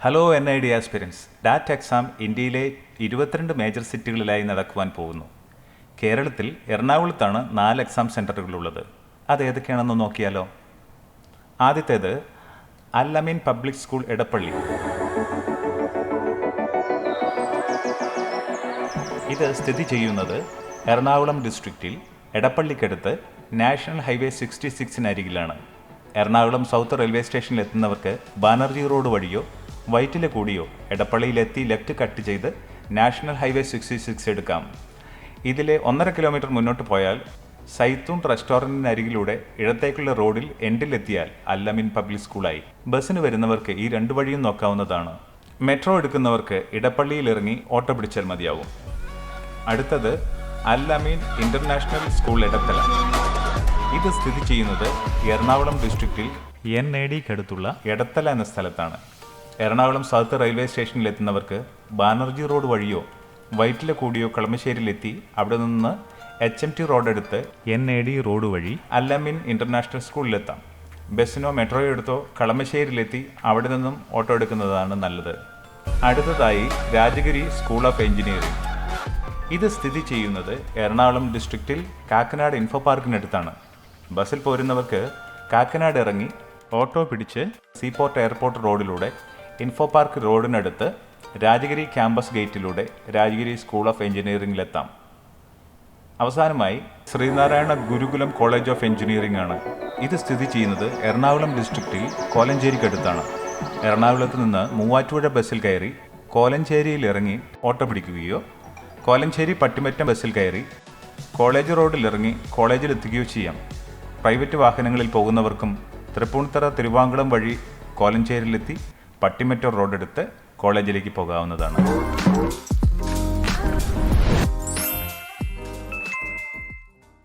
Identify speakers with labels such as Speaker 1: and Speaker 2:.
Speaker 1: Hello NID aspirants. That exam ഇന്ത്യയിലെ 22 major സിറ്റികളിലായി നടക്കുവാൻ പോകുന്നു. കേരളത്തിൽ എറണാകുളത്താണ് 4 എക്സാം സെൻ്ററുകളുള്ളത്. അത് ഏതൊക്കെയാണെന്ന് നോക്കിയാലോ. ആദ്യത്തേത് അൽ അമീൻ പബ്ലിക് സ്കൂൾ എടപ്പള്ളി. ഇത് സ്ഥിതി ചെയ്യുന്നത് എറണാകുളം ഡിസ്ട്രിക്റ്റിൽ എടപ്പള്ളിക്കടുത്ത് നാഷണൽ ഹൈവേ 66-അരികിലാണ്. എറണാകുളം സൗത്ത് റെയിൽവേ സ്റ്റേഷനിൽ എത്തുന്നവർക്ക് ബാനർജി റോഡ് വഴിയോ വൈറ്റില കൂടിയോ എടപ്പള്ളിയിലെത്തി ലെഫ്റ്റ് കട്ട് ചെയ്ത് നാഷണൽ ഹൈവേ 66 എടുക്കാം. ഇതിലെ 1.5 കിലോമീറ്റർ മുന്നോട്ട് പോയാൽ സൈത്തൂൺ റെസ്റ്റോറൻറ്റിനരികിലൂടെ ഇടത്തേക്കുള്ള റോഡിൽ എൻഡിലെത്തിയാൽ അൽ അമീൻ പബ്ലിക് സ്കൂളായി. ബസ്സിന് വരുന്നവർക്ക് ഈ 2 വഴിയും നോക്കാവുന്നതാണ്. മെട്രോ എടുക്കുന്നവർക്ക് ഇടപ്പള്ളിയിൽ ഇറങ്ങി ഓട്ടോ പിടിച്ചാൽ മതിയാവും. അടുത്തത് അൽ അമീൻ ഇൻ്റർനാഷണൽ സ്കൂൾ എടത്തല. ഇത് സ്ഥിതി ചെയ്യുന്നത് എറണാകുളം ഡിസ്ട്രിക്റ്റിൽ NIDക്കടുത്തുള്ള എടത്തല എന്ന സ്ഥലത്താണ്. എറണാകുളം സൗത്ത് റെയിൽവേ സ്റ്റേഷനിൽ എത്തുന്നവർക്ക് ബാനർജി റോഡ് വഴിയോ വൈറ്റില കൂടിയോ കളമശ്ശേരിയിലെത്തി അവിടെ നിന്ന് HMT റോഡ് എടുത്ത് NID റോഡ് വഴി അൽ അമീൻ ഇൻ്റർനാഷണൽ സ്കൂളിലെത്താം. ബസ്സിനോ മെട്രോയോ എടുത്തോ കളമശ്ശേരിയിലെത്തി അവിടെ നിന്നും ഓട്ടോ എടുക്കുന്നതാണ് നല്ലത്. അടുത്തതായി രാജഗിരി സ്കൂൾ ഓഫ് എഞ്ചിനീയറിംഗ്. ഇത് സ്ഥിതി ചെയ്യുന്നത് എറണാകുളം ഡിസ്ട്രിക്റ്റിൽ കാക്കനാട് ഇൻഫോ പാർക്കിനടുത്താണ്. ബസ്സിൽ പോരുന്നവർക്ക് കാക്കനാട് ഇറങ്ങി ഓട്ടോ പിടിച്ച് സീപോർട്ട് എയർപോർട്ട് റോഡിലൂടെ ഇൻഫോ പാർക്ക് റോഡിനടുത്ത് രാജഗിരി ക്യാമ്പസ് ഗേറ്റിലൂടെ രാജഗിരി സ്കൂൾ ഓഫ് എഞ്ചിനീയറിംഗിലെത്താം. അവസാനമായി Sreenarayana Gurukulam college of engineering ആണ്. ഇത് സ്ഥിതി ചെയ്യുന്നത് എറണാകുളം ഡിസ്ട്രിക്റ്റിൽ കോലഞ്ചേരിക്കടുത്താണ്. എറണാകുളത്ത് നിന്ന് മൂവാറ്റുപുഴ ബസ്സിൽ കയറി കോലഞ്ചേരിയിൽ ഇറങ്ങി ഓട്ടോ പിടിക്കുകയോ കോലഞ്ചേരി പട്ടിമറ്റം ബസ്സിൽ കയറി കോളേജ് റോഡിൽ ഇറങ്ങി കോളേജിലെത്തുകയോ ചെയ്യാം. പ്രൈവറ്റ് വാഹനങ്ങളിൽ പോകുന്നവർക്കും തൃപ്പൂണിത്തറ തിരുവാങ്കുളം വഴി കോലഞ്ചേരിയിലെത്തി പട്ടിമറ്റം റോഡെടുത്ത് കോളേജിലേക്ക് പോകാവുന്നതാണ്.